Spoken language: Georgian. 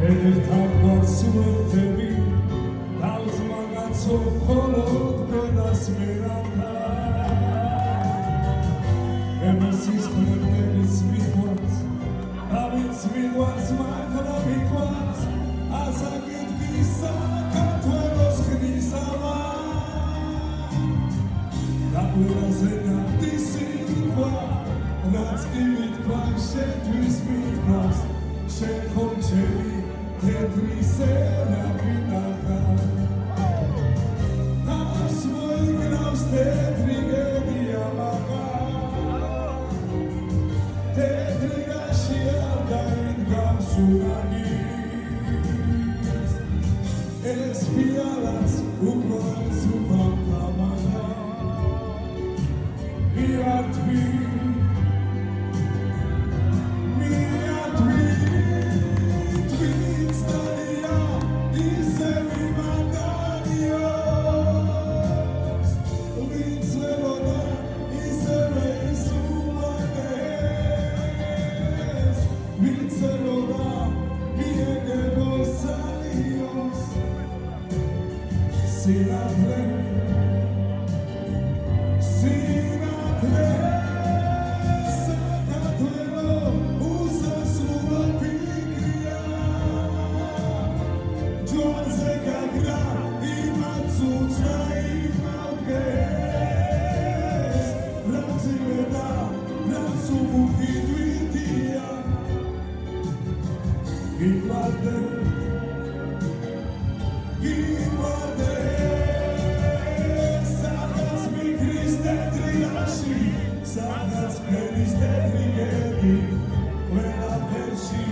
ერთხელ გვარსუეთები თავს მაგაცო მხოლოდ კვედას მერათა ემესის ხვერდელის მიყვარს ავიც მიყვარს მართლა მიყვარს ასაკითხის საქართველოს ხნისავა დაკვირაზე გადისივა რაც კი მითქვა შეთვის მითქვას შენ ხომ ჩემი თეთრი სერაფი ნახა თავს მოიგნავს თეთრი გედია მაღა თეთრი გაში არ დაიდგამს ურაგის ეს ფიალაც უყვარს უყვამთავადა მირათვი Sadაც ფერის თეთრი გები ყველაფერში